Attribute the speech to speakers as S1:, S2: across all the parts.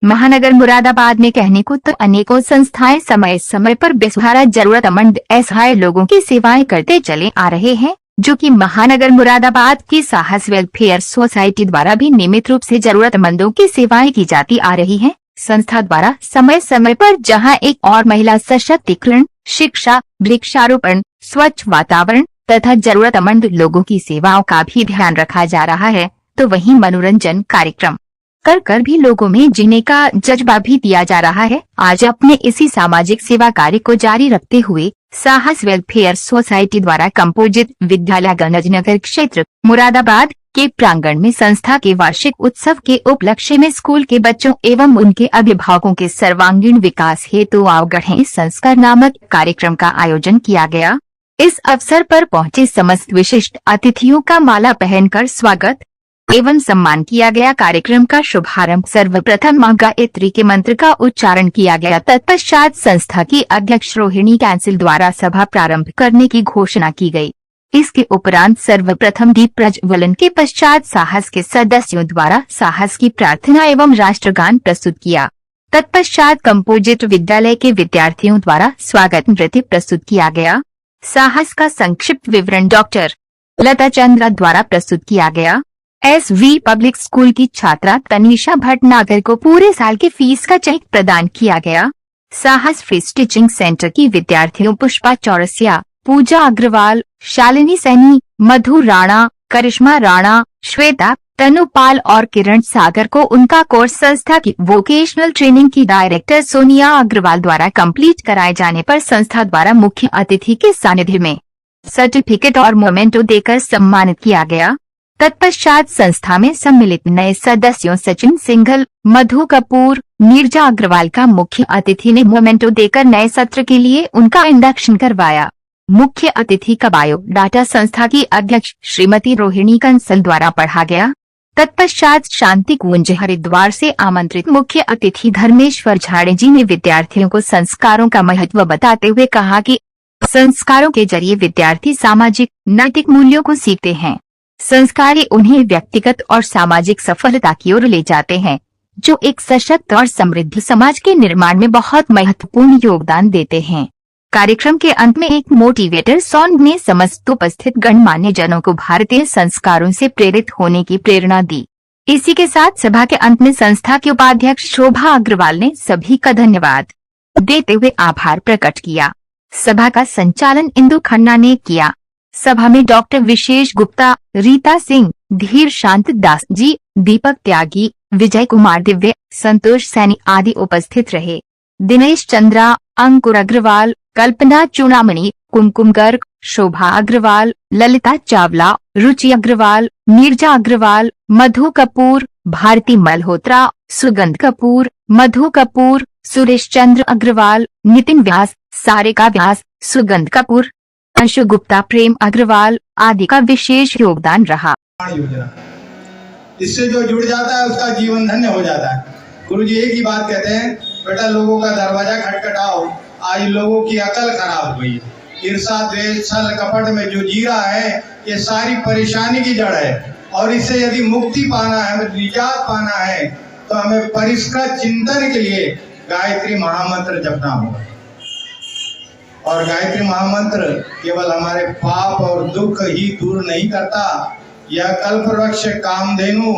S1: महानगर मुरादाबाद में कहने को तो अनेकों संस्थाएं समय समय पर बेसहारा जरूरतमंद असहाय लोगों की सेवाएं करते चले आ रहे हैं, जो कि महानगर मुरादाबाद की साहस वेलफेयर सोसाइटी द्वारा भी नियमित रूप से जरूरतमंदों की सेवाएं की जाती आ रही हैं। संस्था द्वारा समय समय पर जहां एक और महिला सशक्तिकरण, शिक्षा, वृक्षारोपण, स्वच्छ वातावरण तथा जरूरतमंद लोगों की सेवाओं का भी ध्यान रखा जा रहा है, तो वहीं मनोरंजन कार्यक्रम कर भी लोगों में जीने का जज्बा भी दिया जा रहा है। आज अपने इसी सामाजिक सेवा कार्य को जारी रखते हुए साहस वेलफेयर सोसाइटी द्वारा कंपोजिट विद्यालय गणजनगर क्षेत्र मुरादाबाद के प्रांगण में संस्था के वार्षिक उत्सव के उपलक्ष्य में स्कूल के बच्चों एवं उनके अभिभावकों के सर्वांगीण विकास हेतु अवगढ़ संस्कार नामक कार्यक्रम का आयोजन किया गया। इस अवसर पर पहुंचे समस्त विशिष्ट अतिथियों का माला पहनकर स्वागत एवं सम्मान किया गया। कार्यक्रम का शुभारंभ सर्वप्रथम मां गायत्री के मंत्र का उच्चारण किया गया। तत्पश्चात संस्था की अध्यक्ष रोहिणी कैंसिल द्वारा सभा प्रारंभ करने की घोषणा की गई। इसके उपरांत सर्वप्रथम दीप प्रज्वलन के पश्चात साहस के सदस्यों द्वारा साहस की प्रार्थना एवं राष्ट्रगान प्रस्तुत किया। तत्पश्चात कंपोजिट विद्यालय के विद्यार्थियों द्वारा स्वागत नृत्य प्रस्तुत किया गया। साहस का संक्षिप्त विवरण डॉक्टर लता चंद्रा द्वारा प्रस्तुत किया गया। SV पब्लिक स्कूल की छात्रा तनीषा भटनागर को पूरे साल की फीस का चेक प्रदान किया गया। साहस फ्री स्टिचिंग सेंटर की विद्यार्थियों पुष्पा चौरसिया, पूजा अग्रवाल, शालिनी सैनी, मधु राणा, करिश्मा राणा, श्वेता, तनुपाल और किरण सागर को उनका कोर्स संस्था की वोकेशनल ट्रेनिंग की डायरेक्टर सोनिया अग्रवाल द्वारा कंप्लीट कराए जाने पर संस्था द्वारा मुख्य अतिथि के सानिध्य में सर्टिफिकेट और मोमेंटो देकर सम्मानित किया गया। तत्पश्चात संस्था में सम्मिलित नए सदस्यों सचिन सिंघल, मधु कपूर, नीरजा अग्रवाल का मुख्य अतिथि ने मोमेंटो देकर नए सत्र के लिए उनका इंडक्शन करवाया। मुख्य अतिथि का बायो डाटा संस्था की अध्यक्ष श्रीमती रोहिणी कंसल द्वारा पढ़ा गया। तत्पश्चात शांति कुंज हरिद्वार से आमंत्रित मुख्य अतिथि धर्मेश्वर झाड़े जी ने विद्यार्थियों को संस्कारों का महत्व बताते हुए कहा कि संस्कारों के जरिए विद्यार्थी सामाजिक नैतिक मूल्यों को सीखते हैं। संस्कार उन्हें व्यक्तिगत और सामाजिक सफलता की ओर ले जाते हैं, जो एक सशक्त और समृद्ध समाज के निर्माण में बहुत महत्वपूर्ण योगदान देते हैं। कार्यक्रम के अंत में एक मोटिवेटर सॉन्ग ने समस्त उपस्थित गणमान्य जनों को भारतीय संस्कारों से प्रेरित होने की प्रेरणा दी। इसी के साथ सभा के अंत में संस्था के उपाध्यक्ष शोभा अग्रवाल ने सभी का धन्यवाद देते हुए आभार प्रकट किया। सभा का संचालन इंदु खन्ना ने किया। सभा में डॉक्टर विशेष गुप्ता, रीता सिंह, धीर शांत दास जी, दीपक त्यागी, विजय कुमार दिव्य, संतोष सैनी आदि उपस्थित रहे। दिनेश चंद्रा, अंकुर अग्रवाल, कल्पना चूड़ामणि, कुमकुम गर्ग, शोभा अग्रवाल, ललिता चावला, रुचि अग्रवाल, नीरजा अग्रवाल, मधु कपूर, भारती मल्होत्रा, सुगंध कपूर, मधु कपूर, सुरेश चंद्र अग्रवाल, नितिन व्यास, सारिका व्यास, सुगंध कपूर, अंशु गुप्ता, प्रेम अग्रवाल आदि का विशेष योगदान रहा।
S2: इससे जो जुड़ जाता है उसका जीवन धन्य हो जाता है। गुरुजी एक ही बात कहते हैं, बेटा लोगों का दरवाजा खटखटाओ, आज लोगों की अकल खराब हुई है। ईर्षा, द्वेष, छल, कपट में जो जी रहा है ये सारी परेशानी की जड़ है। और इससे यदि मुक्ति पाना है, हमें निजात पाना है, तो हमें परिष्कृत चिंतन के लिए गायत्री महामंत्र जपना होगा। और गायत्री महामंत्र केवल हमारे पाप और दुख ही दूर नहीं करता, यह कल्पवृक्ष कामधेनु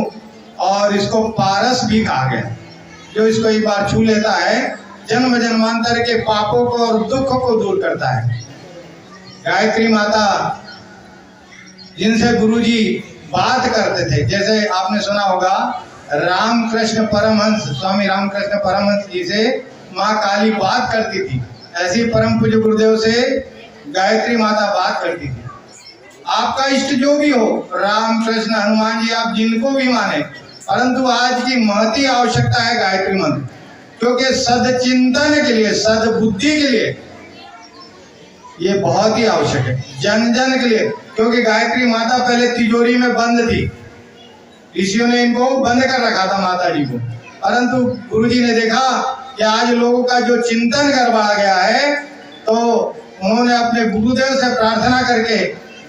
S2: और इसको पारस भी कहा गया। जो इसको एक बार छू लेता है जन्म जन्मांतर के पापों को और दुख को दूर करता है। गायत्री माता जिनसे गुरुजी बात करते थे, जैसे आपने सुना होगा रामकृष्ण परमहंस, स्वामी रामकृष्ण परमहंस जी से माँ काली बात करती थी, ऐसी परम पूज्य गुरुदेव से गायत्री माता बात करती थी। आपका इष्ट जो भी हो, राम कृष्ण हनुमान जी, आप जिनको भी माने, परंतु आज की महती आवश्यकता है गायत्री मंत्र, क्योंकि सदचिंतन के लिए, सदबुद्धि के लिए ये बहुत ही आवश्यक है, जन जन के लिए। क्योंकि गायत्री माता पहले तिजोरी में बंद थी, ऋषियों ने इनको बंद कर रखा था माता जी को, परंतु गुरुजी ने देखा कि आज लोगों का जो चिंतन गड़बड़ा गया है, तो उन्होंने अपने गुरुदेव से प्रार्थना करके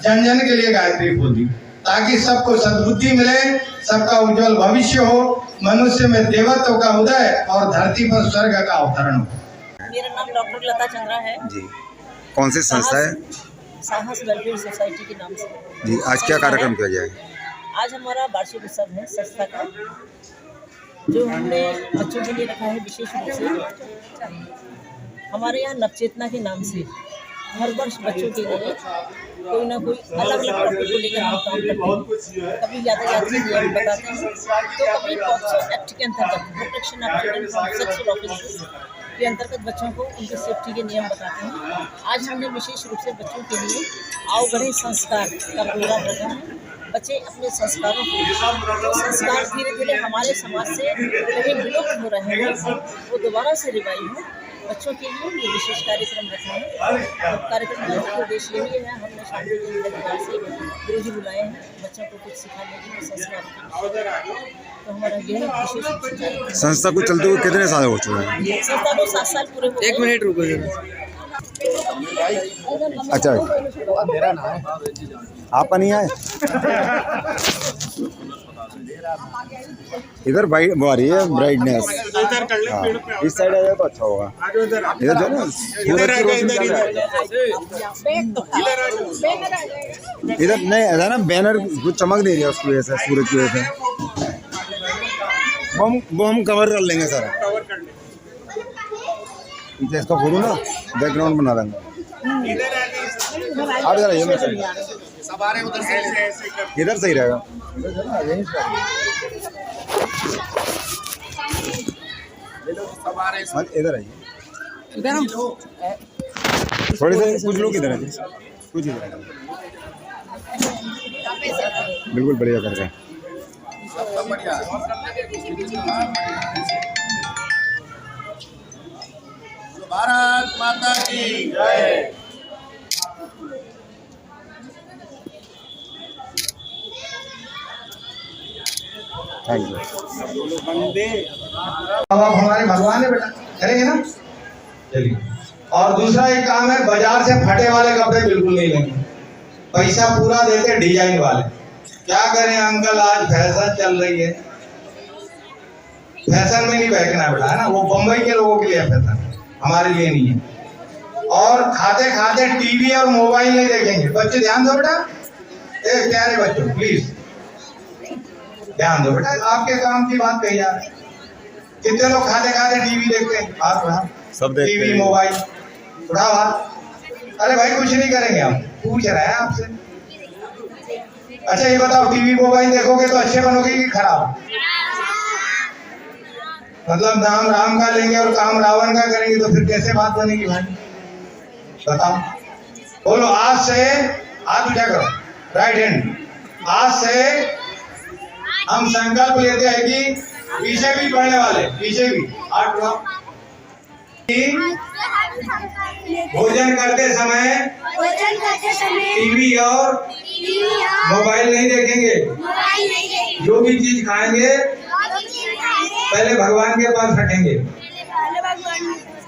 S2: जन जन के लिए गायत्री खोल दी, ताकि सबको सद्बुद्धि मिले, सबका उज्जवल भविष्य हो, मनुष्य में देवत्व का उदय और धरती पर स्वर्ग का अवतरण हो।
S3: मेरा नाम डॉक्टर लता चंद्रा है
S4: जी। कौन सी संस्था है?
S3: साहस वेलफेयर सोसाइटी के नाम से।
S4: जी, आज क्या कार्यक्रम किया जाएगा?
S3: आज हमारा वार्षिक उत्सव है संस्था का, जो हमने बच्चों के लिए रखा है विशेष रूप से। हमारे यहाँ नवचेतना के नाम से हर वर्ष बच्चों के लिए कोई ना कोई अलग अलग टॉपिक को लेकर हम काम करते हैं। कभी यातायात के नियम बताते हैं, तो कभी पॉक्सो एक्ट के अंतर्गत protection of children from sexual offences के अंतर्गत बच्चों को उनकी सेफ्टी के नियम बताते हैं। आज हमने विशेष रूप से बच्चों के लिए आओ बढ़े संस्कार का प्रोग्राम रखा है। बच्चे अपने संस्कारों को, जो संस्कार धीरे धीरे हमारे समाज से कहीं विलुप्त हो रहे हैं, वो दोबारा से रिवाइव हो। बच्चों के लिए ये विशेष कार्यक्रम रखा है। तो कार्यक्रम का मुख्य उद्देश्य यही है, हमने शांति के परिवार से गुरुजी बुलाए हैं बच्चों को कुछ सिखाने के लिए, संस्कार के। तो हमारा यह विशेष रूप से कार्यक्रम।
S4: संस्था को चलते हुए कितने साल हो चुके हैं?
S3: संस्था को 7 साल पूरे हो गए।
S5: 1 मिनट रुको जरा।
S4: अच्छा, आपका नहीं आए? इधर वो आ रही है ब्राइटनेस। हाँ, इस साइड आ जाए तो अच्छा होगा। इधर जो ना सूरज की रोशनी चल रहा है। इधर नहीं ऐसा ना, बैनर कुछ चमक दे रही है उसकी वजह से, सूरज की वजह से। वो हम कवर कर लेंगे सर। इसका फोटो ना बैकग्राउंड बना देंगे। आप जरा ये मत इधर सही रहेगा। इधर आइए, थोड़ी सी कुछ लोग इधर हैं, कुछ इधर हैं। बिल्कुल बढ़िया कर रहे हैं।
S6: भारत माता की जय।
S4: Thank you.
S2: अब आप हमारे भगवान है बेटा, करेंगे ना? चलिए। और दूसरा एक काम है, बाजार से फटे वाले कपड़े बिल्कुल नहीं लेंगे। पैसा पूरा देते डिजाइन वाले। क्या करें अंकल, आज फैशन चल रही है। फैशन में नहीं बहकना बेटा, है ना? वो बम्बई के लोगों के लिए है फैशन, हमारे लिए नहीं है। और खाते खाते टीवी और मोबाइल नहीं देखेंगे। बच्चे ध्यान दो बेटा, एक प्यारे बच्चों प्लीज ध्यान दो बेटा, आपके काम की बात कही जा रही है। कितने लोग खाते खाते टीवी देखते हैं? हाथ उठा।
S4: सब देखते
S2: टीवी
S4: हैं।
S2: मोबाइल उठाओ हाथ। अरे भाई कुछ नहीं करेंगे, हम पूछ रहे हैं आपसे। अच्छा ये बताओ, टीवी मोबाइल देखोगे तो अच्छे बनोगे कि खराब? मतलब नाम राम का लेंगे और काम रावण का करेंगे तो फिर कैसे बात बनेगी भाई? बताओ, बोलो। आज से हाथ उठा करो, राइट हैंड। आज से हम संकल्प लेते हैं कि पीछे भी पढ़ने वाले, पीछे भी हाथ उठाओ, भोजन करते समय टीवी और मोबाइल नहीं देखेंगे। जो भी चीज खाएंगे पहले भगवान के पास रखेंगे,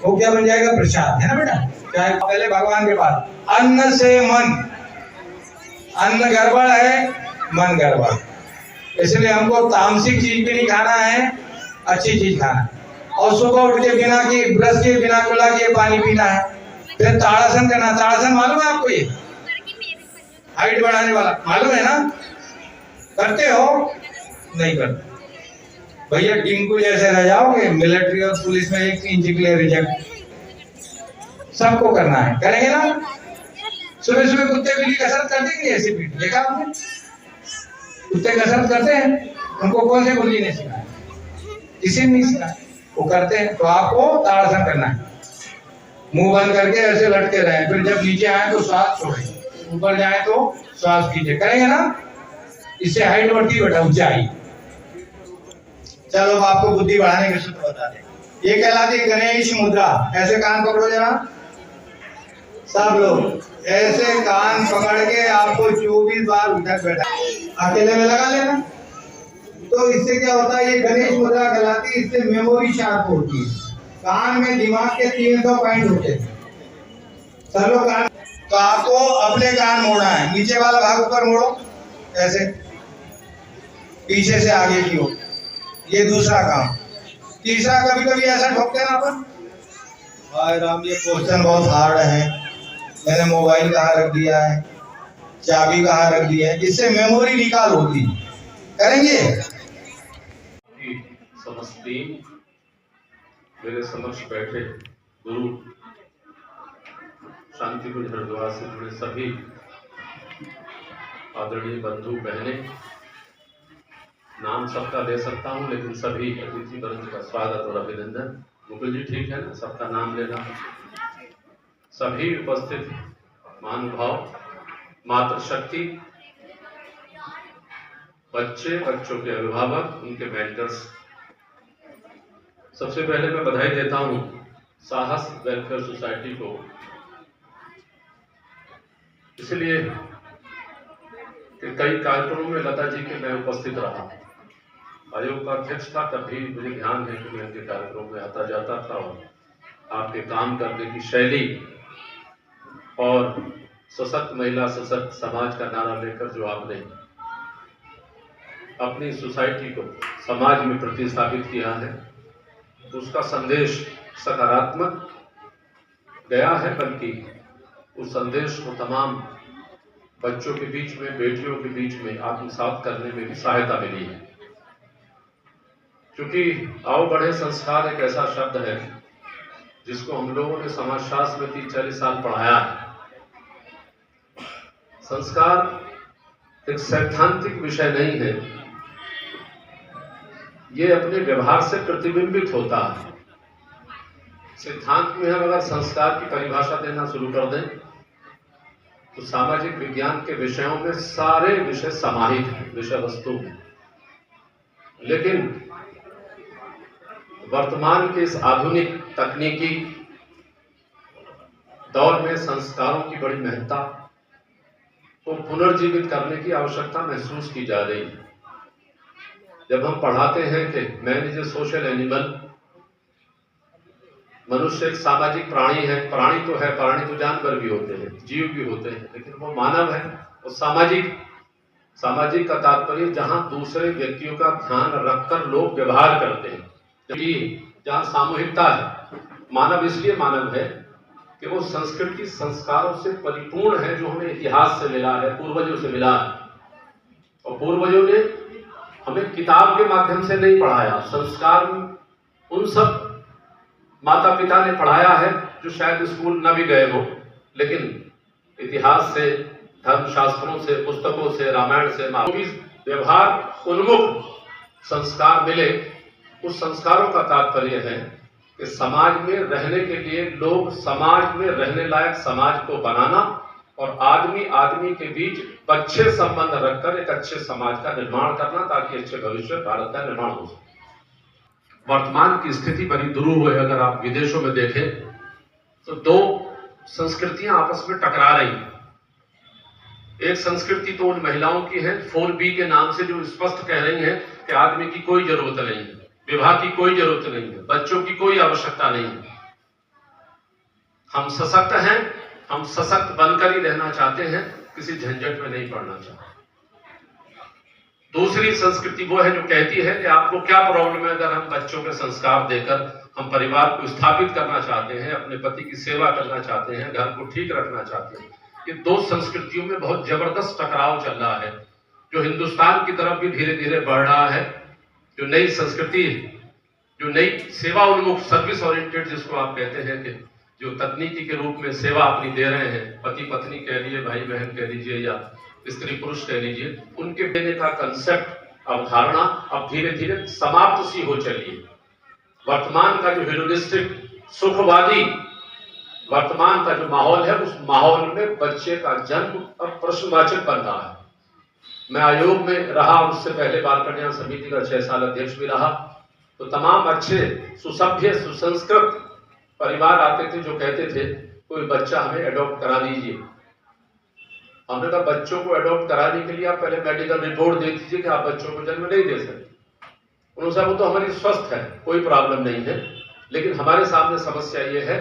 S2: वो क्या बन जाएगा? प्रसाद, है ना बेटा? चाहे पहले भगवान के पास। अन्न से मन, अन्न गड़बड़ है, मन गड़बड़। इसलिए हमको तामसिक चीज भी नहीं खाना है, अच्छी चीज खाना है। और सुबह उठ के बिना की ब्रश के, बिना कुला के पानी पीना है। फिर ताड़ासन करना। ताड़ासन मालूम है आपको? ये हाइट बढ़ाने वाला मालूम है ना? करते हो? नहीं करते भैया, टिंकू जैसे रह जाओगे। मिलिट्री और पुलिस में 1 इंच के लिए रिजेक्ट। सबको करना है, करेंगे ना? सुबह सुबह कुत्ते बिल्ली कसरत कर देंगे ऐसे पीठ, देखा आपने? कुत्ते कसरत करते हैं, उनको कौन से गुरुजी ने सिखाया? किसी ने नहीं सिखाया, वो करते हैं। तो आपको ताड़ासन करना है। मुंह बंद करके ऐसे लटके रहे, फिर जब नीचे आए तो श्वास छोड़े, ऊपर जाए तो श्वास खींचे। करेंगे ना? इससे हाइट बढ़ती बेटा, ऊंचाई। चलो आपको बुद्धि बढ़ाने के सूत्र बता दें। ये कहलाती है गणेश मुद्रा। ऐसे कान पकड़ो जरा, सब लोग ऐसे कान पकड़ के आपको 24 बार उठक बैठा, अकेले में लगा लेना। तो इससे क्या होता है? ये गणेश मुद्रा कहलाती है। इससे मेमोरी शार्प होती है। कान में दिमाग के 300 पॉइंट होते हैं। चलो कान, तो आपको अपने कान मोड़ना है। नीचे वाला भाग ऊपर मोड़ो, ऐसे पीछे से आगे की ओर। ये दूसरा काम। तीसरा, कभी कभी ऐसा ठोकते हैं ना अपन, भाई राम ये क्वेश्चन बहुत हार्ड है, मैंने मोबाइल कहाँ रख दिया है, चाबी कहाँ रख दी है, इससे मेमोरी निकाल होती करेंगे।
S5: समस्ती मेरे समक्ष बैठे गुरु शांतिकुंज हरिद्वार से जुड़े सभी आदरणीय बंधु बहने, नाम सबका ले सकता हूँ लेकिन सभी अतिथि वर्ग का स्वागत और अभिनंदन। मुकुल जी ठीक है ना, सबका नाम लेना। सभी उपस्थित महानुभाव, मातृशक्ति, बच्चे, बच्चों के अभिभावक, उनके मेंटर्स, सबसे पहले मैं बधाई देता हूं साहस वेलफेयर सोसाइटी को, इसलिए कि कई कार्यक्रमों में लता जी के मैं उपस्थित रहा, आयोग का अध्यक्ष था, तब भी मुझे ध्यान है कि मैं उनके कार्यक्रमों में आता जाता था और आपके काम करने की शैली और सशक्त महिला सशक्त समाज का नारा लेकर जो आपने अपनी सोसाइटी को समाज में प्रतिस्थापित किया है, तो उसका संदेश सकारात्मक गया है, बल्कि उस संदेश को तमाम बच्चों के बीच में, बेटियों के बीच में आत्मसात करने में भी सहायता मिली है। क्योंकि आओ बढ़े संस्कार एक ऐसा शब्द है जिसको हम लोगों ने समाजशास्त्र में 30-40 साल पढ़ाया है। संस्कार एक सैद्धांतिक विषय नहीं है, ये अपने व्यवहार से प्रतिबिंबित होता है। सिद्धांत में हम अगर संस्कार की परिभाषा देना शुरू कर दें तो सामाजिक विज्ञान के विषयों में सारे विषय समाहित हैं, विषय वस्तु में। लेकिन वर्तमान के इस आधुनिक तकनीकी दौर में संस्कारों की बड़ी महत्ता को पुनर्जीवित करने की आवश्यकता महसूस की जा रही है। जब हम पढ़ाते हैं कि man is a social animal, मनुष्य एक सामाजिक प्राणी है, प्राणी तो है, प्राणी तो जानवर भी होते हैं, जीव भी होते हैं, लेकिन वो मानव है। और सामाजिक का तात्पर्य जहां दूसरे व्यक्तियों का ध्यान रखकर लोग व्यवहार करते हैं, जहां सामूहिकता है। मानव इसलिए मानव है कि वो संस्कृति संस्कारों से परिपूर्ण है, जो हमें इतिहास से मिला है, पूर्वजों से मिला है। और पूर्वजों ने हमें किताब के माध्यम से नहीं पढ़ाया, संस्कार उन सब माता पिता ने पढ़ाया है जो शायद स्कूल न भी गए हो, लेकिन इतिहास से, धर्मशास्त्रों से, पुस्तकों से, रामायण से, व्यवहार उन्मुख संस्कार मिले। उस संस्कारों का तात्पर्य है कि समाज में रहने के लिए लोग समाज में रहने लायक समाज को बनाना और आदमी आदमी के बीच अच्छे संबंध रखकर एक अच्छे समाज का निर्माण करना, ताकि अच्छे भविष्य भारत का निर्माण हो सके। वर्तमान की स्थिति बड़ी दुरूह है। अगर आप विदेशों में देखें तो दो संस्कृतियां आपस में टकरा रही हैं। एक संस्कृति तो उन महिलाओं की है 4B के नाम से, जो स्पष्ट कह रही है कि आदमी की कोई जरूरत नहीं है, विवाह की कोई जरूरत नहीं है, बच्चों की कोई आवश्यकता नहीं है, हम सशक्त हैं, हम सशक्त बनकर ही रहना चाहते हैं, किसी झंझट में नहीं पड़ना चाहते। दूसरी संस्कृति वो है जो कहती है कि आपको क्या प्रॉब्लम है अगर हम बच्चों के संस्कार देकर हम परिवार को स्थापित करना चाहते हैं, अपने पति की सेवा करना चाहते हैं, घर को ठीक रखना चाहते हैं। ये दो संस्कृतियों में बहुत जबरदस्त टकराव चल रहा है, जो हिंदुस्तान की तरफ भी धीरे धीरे बढ़ रहा है। जो नई संस्कृति, जो नई सेवा उन्मुख, सर्विस ओरिएंटेड जिसको आप कहते हैं, कि जो तकनीकी के रूप में सेवा अपनी दे रहे हैं, पति पत्नी कह लीजिए, भाई बहन कह लीजिए, या स्त्री पुरुष कह लीजिए, उनके देने का कंसेप्ट, अवधारणा अब धीरे धीरे समाप्त सी हो चली है। वर्तमान का जो ह्यूमनिस्टिक सुखवादी वर्तमान का जो माहौल है, उस माहौल में बच्चे का जन्म अब प्रश्नवाचक बन रहा है। मैं आयोग में रहा, उससे पहले बाल कल्याण समिति का 6 साल अध्यक्ष भी रहा, तो तमाम अच्छे सुसभ्य सुसंस्कृत परिवार आते थे जो कहते थे कोई बच्चा हमें एडॉप्ट करा दीजिए। हमने कहा बच्चों को एडॉप्ट कराने के लिए आप पहले मेडिकल रिपोर्ट दे दीजिए कि आप बच्चों को जन्म नहीं दे सकते। उन्होंने कहा वो तो हमारी स्वस्थ है, कोई प्रॉब्लम नहीं है, लेकिन हमारे सामने समस्या ये है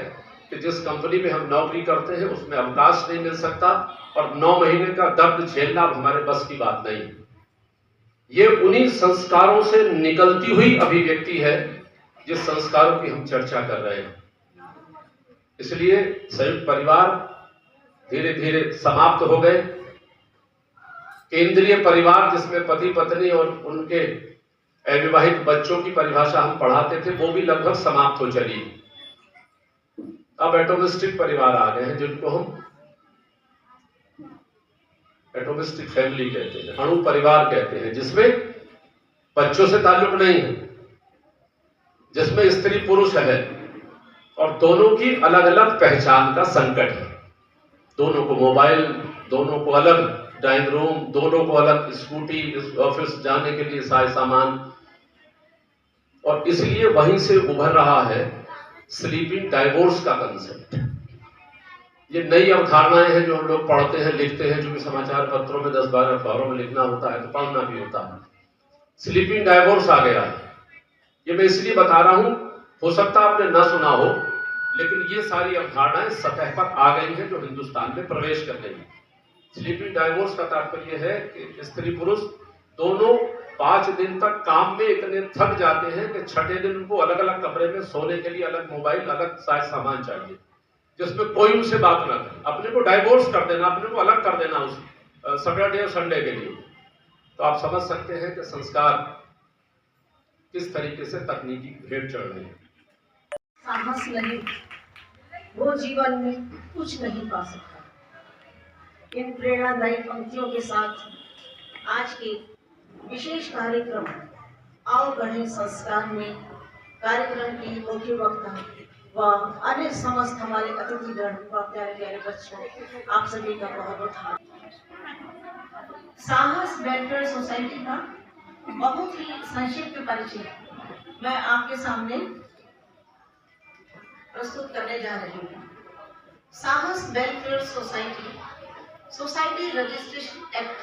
S5: कि जिस कंपनी में हम नौकरी करते हैं उसमें अवकाश नहीं मिल सकता, और 9 महीने का दर्द झेलना अब हमारे बस की बात नहीं है। ये उन्हीं संस्कारों से निकलती हुई अभिव्यक्ति है जिस संस्कारों की हम चर्चा कर रहे हैं। इसलिए संयुक्त परिवार धीरे धीरे समाप्त हो गए। केंद्रीय परिवार जिसमें पति पत्नी और उनके अविवाहित बच्चों की परिभाषा हम पढ़ाते थे वो भी लगभग समाप्त हो चली। अब एटोमिस्टिक परिवार आ गए हैं जिनको हम एटोमिस्टिक फैमिली कहते हैं, अणु परिवार कहते हैं, जिसमें बच्चों से ताल्लुक नहीं है, जिसमें स्त्री पुरुष है और दोनों की अलग अलग पहचान का संकट है। दोनों को मोबाइल, दोनों को अलग ड्राइंग रूम, दोनों को अलग स्कूटी, ऑफिस जाने के लिए सामान, और इसलिए वहीं से उभर रहा है स्लीपिंग डाइवोर्स का कंसेप्ट। ये नई अवधारणाएं हैं जो हम लोग पढ़ते हैं, लिखते हैं, जो कि समाचार पत्रों में 10-12 अखबारों में लिखना होता है तो पढ़ना भी होता है। स्लीपिंग डाइवोर्स आ गया है। ये मैं इसलिए बता रहा हूं, हो सकता आपने ना सुना हो, लेकिन ये सारी अवधारणाएं सतह पर आ गई हैं जो हिंदुस्तान में प्रवेश कर गई हैं। स्लीपिंग डाइवोर्स का तात्पर्य है कि स्त्री पुरुष दोनों 5 दिन तक काम में इतने थक जाते हैं कि छठे दिन उनको अलग अलग कमरे में सोने के लिए अलग मोबाइल, अलग सामान चाहिए, जिसमें कोई उनसे बात ना करे। अपने को डाइवोर्स कर देना, अपने को अलग कर देना उस सैटरडे और संडे के लिए। तो आप समझ सकते हैं कि संस्कार किस तरीके से तकनीकी भेंट चढ़ रही है।
S7: साहस नहीं, वो जीवन में कुछ नहीं पा सकता। इन प्रेरणादायी पंक्तियों के साथ आज के विशेष कार्यक्रम आओ गढ़े संस्कार में कार्यक्रम की मुख्य वक्ता व अन्य समस्त हमारे अतिथिगण व प्यारे प्यारे बच्चों, आप सभी का बहुत बहुत हार्दिक साहस वेलफेयर सोसाइटी का बहुत ही संक्षिप्त परिचय मैं आपके सामने प्रस्तुत करने जा रही हूँ। साहस वेलफेयर सोसाइटी रजिस्ट्रेशन एक्ट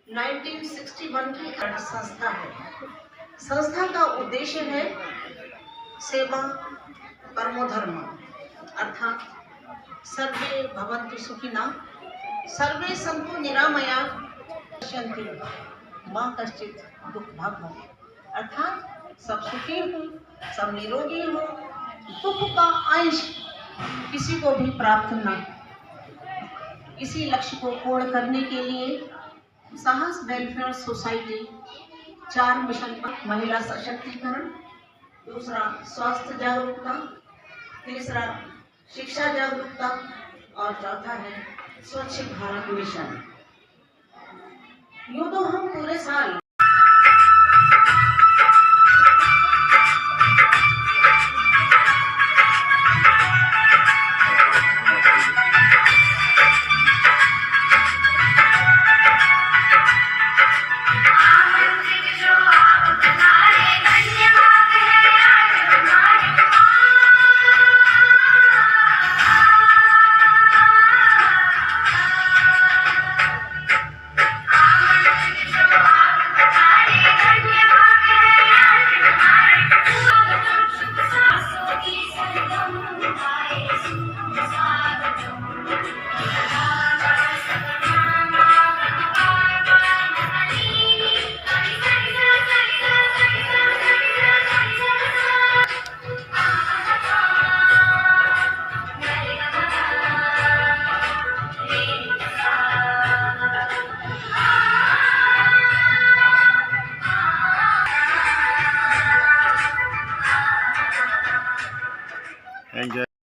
S7: 1961 की एक संस्था है। संस्था का उद्देश्य है सेवा परमो धर्म, अर्थात सर्वे भवन्तु सुखिनः, सर्वे सन्तु निरामयाः, पश्यन्तु मा कश्चित् दुःखभाग्, अर्थात सब सुखी हो, सब निरोगी हो, दुख का अंश किसी को भी प्राप्त न हो। इसी लक्ष्य को पूर्ण करने के लिए साहस वेलफेयर सोसाइटी 4 मिशन पर: महिला सशक्तिकरण, दूसरा स्वास्थ्य जागरूकता, तीसरा शिक्षा जागरूकता और चौथा है स्वच्छ भारत मिशन। यूं तो हम पूरे साल
S4: Thank you.